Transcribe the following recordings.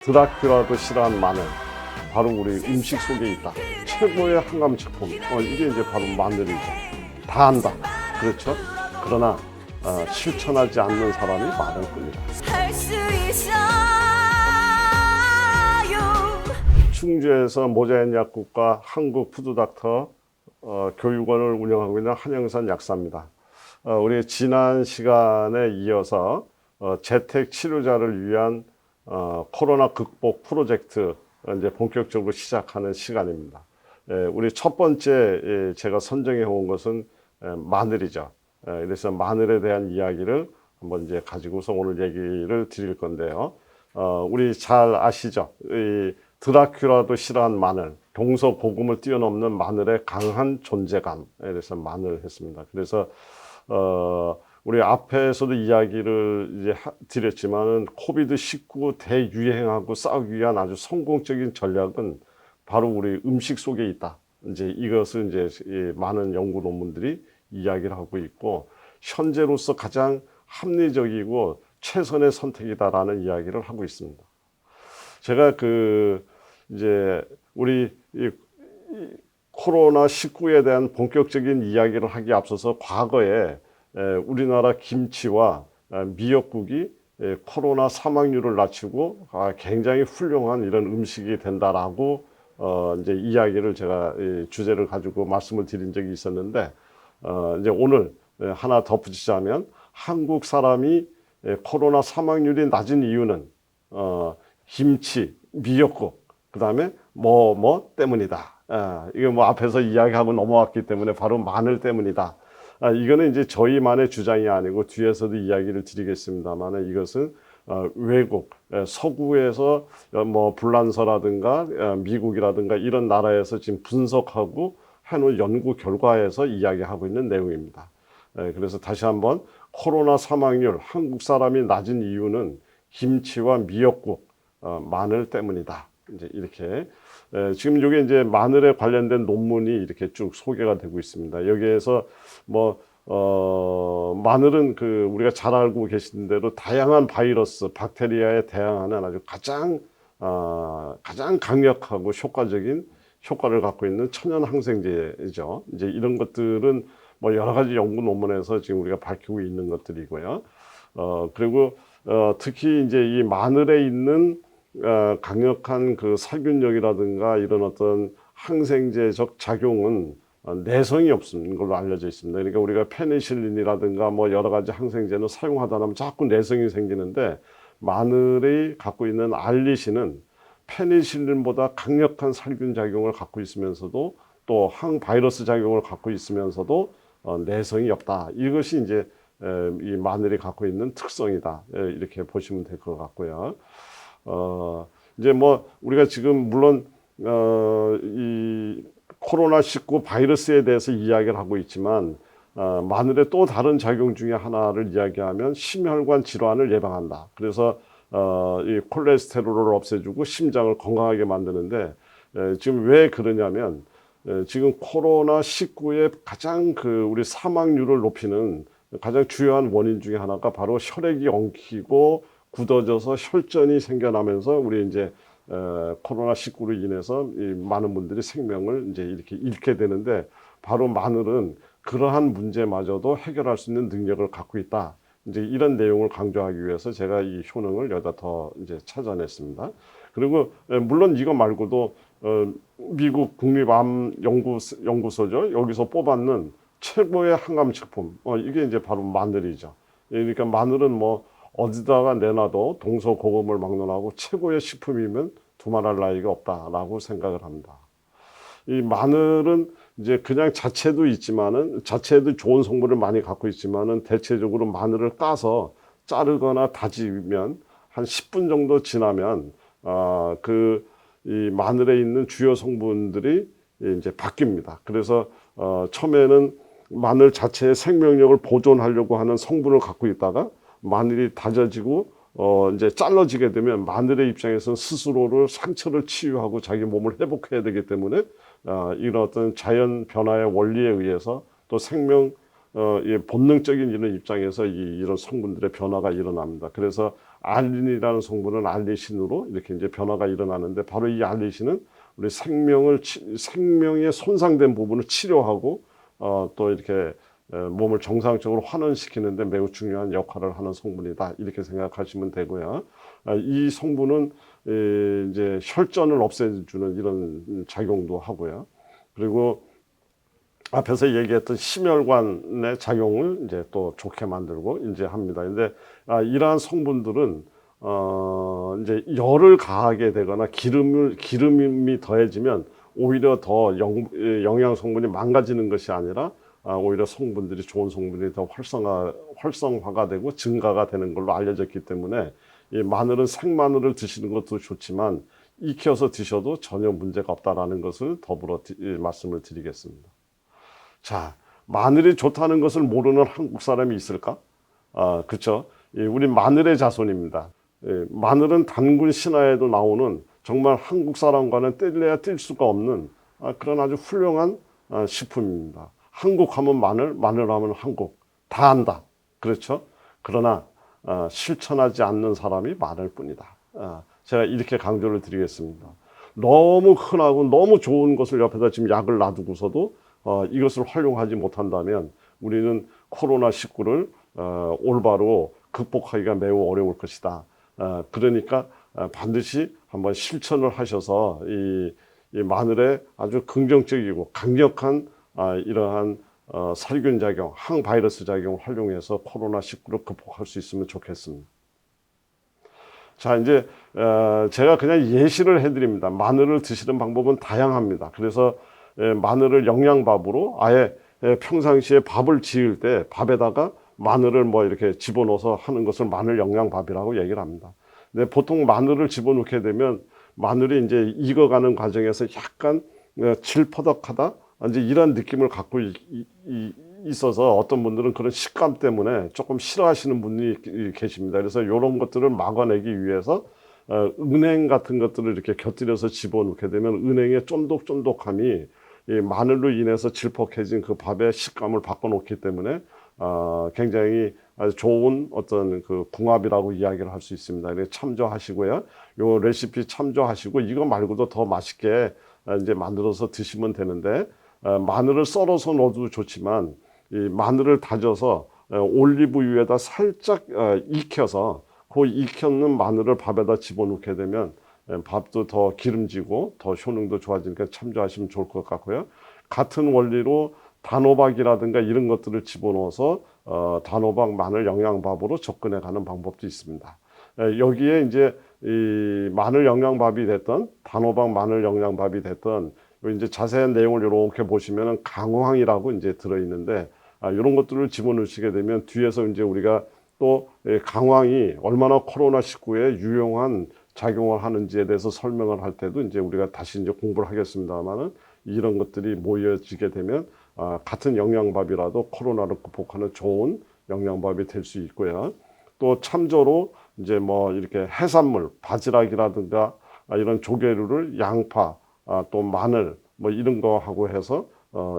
드라큘라도 싫어한 마늘, 바로 우리 음식 속에 있다. 최고의 한감 식품, 이게 이제 바로 마늘이죠. 다 안다, 그렇죠? 그러나 실천하지 않는 사람이 많을 겁니다. 할 수 있어요. 충주에서 모자연 약국과 한국 푸드닥터 교육원을 운영하고 있는 한영선 약사입니다. 우리 지난 시간에 이어서 재택 치료자를 위한 코로나 극복 프로젝트 이제 본격적으로 시작하는 시간입니다. 우리 첫 번째 제가 선정해 온 것은 마늘이죠. 그래서 마늘에 대한 이야기를 한번 이제 가지고서 오늘 얘기를 드릴 건데요. 우리 잘 아시죠? 이 드라큘라도 싫어한 마늘, 동서고금을 뛰어넘는 마늘의 강한 존재감. 그래서 마늘 했습니다. 그래서 우리 앞에서도 이야기를 이제 드렸지만은 코비드-19 대유행하고 싸우기 위한 아주 성공적인 전략은 바로 우리 음식 속에 있다. 이제 이것을 이제 많은 연구 논문들이 이야기를 하고 있고, 현재로서 가장 합리적이고 최선의 선택이다라는 이야기를 하고 있습니다. 제가 이제 우리 이 코로나19에 대한 본격적인 이야기를 하기 앞서서 과거에 우리나라 김치와 미역국이 코로나 사망률을 낮추고 굉장히 훌륭한 이런 음식이 된다라고 이제 이야기를 제가 주제를 가지고 말씀을 드린 적이 있었는데, 이제 오늘 하나 덧붙이자면 한국 사람이 코로나 사망률이 낮은 이유는 김치, 미역국, 그다음에 뭐 때문이다. 이게 뭐 앞에서 이야기하고 넘어왔기 때문에 바로 마늘 때문이다. 이거는 이제 저희만의 주장이 아니고 뒤에서도 이야기를 드리겠습니다만, 이것은 외국 서구에서 뭐 불란서라든가 미국이라든가 이런 나라에서 지금 분석하고 해놓은 연구 결과에서 이야기하고 있는 내용입니다. 그래서 다시 한번 코로나 사망률 한국 사람이 낮은 이유는 김치와 미역국, 마늘 때문이다. 이제 이렇게 지금 이게 이제 마늘에 관련된 논문이 이렇게 쭉 소개가 되고 있습니다. 여기에서 마늘은 우리가 잘 알고 계신 대로 다양한 바이러스, 박테리아에 대항하는 아주 가장 강력하고 효과적인 효과를 갖고 있는 천연 항생제죠. 이제 이런 것들은 뭐 여러 가지 연구 논문에서 지금 우리가 밝히고 있는 것들이고요. 그리고 특히 이제 이 마늘에 있는 강력한 살균력이라든가 이런 어떤 항생제적 작용은 내성이 없는 걸로 알려져 있습니다. 그러니까 우리가 페니실린이라든가 뭐 여러 가지 항생제는 사용하다 보면 자꾸 내성이 생기는데, 마늘이 갖고 있는 알리신은 페니실린보다 강력한 살균 작용을 갖고 있으면서도 또 항바이러스 작용을 갖고 있으면서도 내성이 없다. 이것이 이제 이 마늘이 갖고 있는 특성이다. 이렇게 보시면 될 것 같고요. 이제 뭐 우리가 지금 물론 이 코로나19 바이러스에 대해서 이야기를 하고 있지만, 마늘의 또 다른 작용 중에 하나를 이야기하면 심혈관 질환을 예방한다. 그래서 이 콜레스테롤을 없애주고 심장을 건강하게 만드는데, 지금 왜 그러냐면 지금 코로나19의 가장 우리 사망률을 높이는 가장 주요한 원인 중에 하나가 바로 혈액이 엉키고 굳어져서 혈전이 생겨나면서 우리 이제 코로나19로 인해서 많은 분들이 생명을 이제 이렇게 잃게 되는데, 바로 마늘은 그러한 문제마저도 해결할 수 있는 능력을 갖고 있다. 이제 이런 내용을 강조하기 위해서 제가 이 효능을 여기다 더 이제 찾아냈습니다. 그리고 물론 이거 말고도 미국 국립암연구소죠. 여기서 뽑았는 최고의 항암식품, 이게 이제 바로 마늘이죠. 그러니까 마늘은 뭐 어디다가 내놔도 동서고금을 막론하고 최고의 식품이면 두말할 나위가 없다라고 생각을 합니다. 이 마늘은 이제 그냥 자체도 있지만은, 자체도 좋은 성분을 많이 갖고 있지만은, 대체적으로 마늘을 까서 자르거나 다지면 한 10분 정도 지나면 이 마늘에 있는 주요 성분들이 이제 바뀝니다. 그래서 처음에는 마늘 자체의 생명력을 보존하려고 하는 성분을 갖고 있다가 마늘이 다져지고 이제 잘라지게 되면 마늘의 입장에서는 스스로를 상처를 치유하고 자기 몸을 회복해야 되기 때문에 이런 어떤 자연 변화의 원리에 의해서 또 본능적인 이런 입장에서 이런 성분들의 변화가 일어납니다. 그래서 알린이라는 성분은 알리신으로 이렇게 이제 변화가 일어나는데 바로 이 알리신은 우리 생명의 손상된 부분을 치료하고 또 이렇게 몸을 정상적으로 환원시키는데 매우 중요한 역할을 하는 성분이다 이렇게 생각하시면 되고요. 이 성분은 이제 혈전을 없애주는 이런 작용도 하고요. 그리고 앞에서 얘기했던 심혈관의 작용을 이제 또 좋게 만들고 이제 합니다. 근데 이러한 성분들은 이제 열을 가하게 되거나 기름이 더해지면 오히려 더 영양 성분이 망가지는 것이 아니라 오히려 성분들이 좋은 성분이 더 활성화가 되고 증가가 되는 걸로 알려졌기 때문에 이 마늘은 생마늘을 드시는 것도 좋지만 익혀서 드셔도 전혀 문제가 없다라는 것을 더불어 말씀을 드리겠습니다. 자, 마늘이 좋다는 것을 모르는 한국 사람이 있을까? 그렇죠. 우리 마늘의 자손입니다. 마늘은 단군 신화에도 나오는 정말 한국 사람과는 뗄래야 뗄 수가 없는 그런 아주 훌륭한 식품입니다. 한국 하면 마늘, 마늘 하면 한국. 다 안다. 그렇죠. 그러나 실천하지 않는 사람이 많을 뿐이다. 제가 이렇게 강조를 드리겠습니다. 너무 흔하고 너무 좋은 것을 옆에다 지금 약을 놔두고서도 이것을 활용하지 못한다면 우리는 코로나19를 올바로 극복하기가 매우 어려울 것이다. 그러니까 반드시 한번 실천을 하셔서 이 마늘의 아주 긍정적이고 강력한 이러한 살균 작용, 항바이러스 작용을 활용해서 코로나19를 극복할 수 있으면 좋겠습니다. 자, 이제 제가 그냥 예시를 해드립니다. 마늘을 드시는 방법은 다양합니다. 그래서 마늘을 영양밥으로 아예 평상시에 밥을 지을 때 밥에다가 마늘을 뭐 이렇게 집어넣어서 하는 것을 마늘 영양밥이라고 얘기를 합니다. 근데 보통 마늘을 집어넣게 되면 마늘이 이제 익어가는 과정에서 약간 질퍼덕하다 이제 이런 느낌을 갖고 있어서 어떤 분들은 그런 식감 때문에 조금 싫어하시는 분이 계십니다. 그래서 이런 것들을 막아내기 위해서 은행 같은 것들을 이렇게 곁들여서 집어넣게 되면 은행의 쫀득쫀득함이 이 마늘로 인해서 질퍽해진 그 밥의 식감을 바꿔놓기 때문에 굉장히 아주 좋은 어떤 그 궁합이라고 이야기를 할 수 있습니다. 참조하시고요. 요 레시피 참조하시고 이거 말고도 더 맛있게 이제 만들어서 드시면 되는데 마늘을 썰어서 넣어도 좋지만 이 마늘을 다져서 올리브유에다 살짝 익혀서 그 익혀놓은 마늘을 밥에다 집어넣게 되면 밥도 더 기름지고 더 효능도 좋아지니까 참조하시면 좋을 것 같고요. 같은 원리로 단호박이라든가 이런 것들을 집어넣어서 단호박 마늘 영양밥으로 접근해 가는 방법도 있습니다. 여기에 이제 이 마늘 영양밥이 됐던 단호박 마늘 영양밥이 됐던 이제 자세한 내용을 이렇게 보시면은 강황이라고 이제 들어 있는데 이런 것들을 집어넣으시게 되면 뒤에서 이제 우리가 또 강황이 얼마나 코로나19에 유용한 작용을 하는지에 대해서 설명을 할 때도 이제 우리가 다시 이제 공부를 하겠습니다만은 이런 것들이 모여지게 되면 같은 영양밥이라도 코로나를 극복하는 좋은 영양밥이 될 수 있고요. 또 참조로 이제 뭐 이렇게 해산물, 바지락이라든가 이런 조개류를 양파, 또 마늘 뭐 이런 거 하고 해서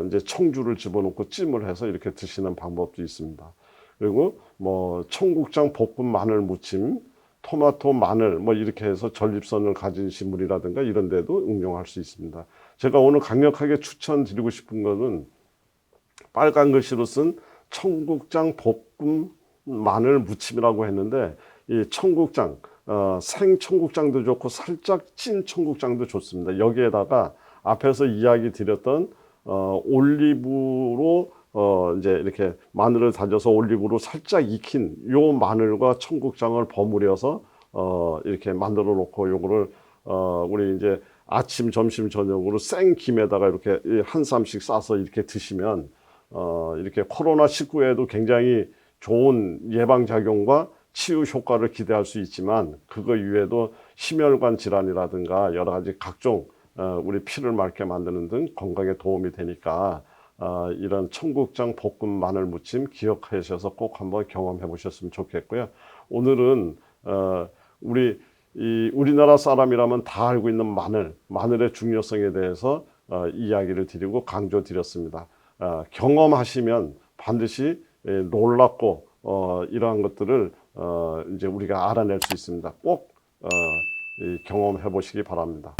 이제 청주를 집어넣고 찜을 해서 이렇게 드시는 방법도 있습니다. 그리고 뭐 청국장 볶음 마늘 무침, 토마토 마늘 뭐 이렇게 해서 전립선을 가진 식물이라든가 이런 데도 응용할 수 있습니다. 제가 오늘 강력하게 추천드리고 싶은 거는 빨간 글씨로 쓴 청국장 볶음 마늘 무침이라고 했는데 이 청국장 생 청국장도 좋고 살짝 찐 청국장도 좋습니다. 여기에다가 앞에서 이야기 드렸던 올리브로 이제 이렇게 마늘을 다져서 올리브로 살짝 익힌 요 마늘과 청국장을 버무려서 이렇게 만들어 놓고 요거를 우리 이제 아침, 점심, 저녁으로 생 김에다가 이렇게 한 쌈씩 싸서 이렇게 드시면 이렇게 코로나19에도 굉장히 좋은 예방작용과 치유 효과를 기대할 수 있지만 그거 이외에도 심혈관 질환이라든가 여러 가지 각종 우리 피를 맑게 만드는 등 건강에 도움이 되니까 이런 청국장 볶음 마늘 무침 기억하셔서 꼭 한번 경험해 보셨으면 좋겠고요. 오늘은 우리나라 사람이라면 다 알고 있는 마늘의 중요성에 대해서 이야기를 드리고 강조드렸습니다. 경험하시면 반드시 놀랍고 이러한 것들을 이제 우리가 알아낼 수 있습니다. 꼭 경험해 보시기 바랍니다.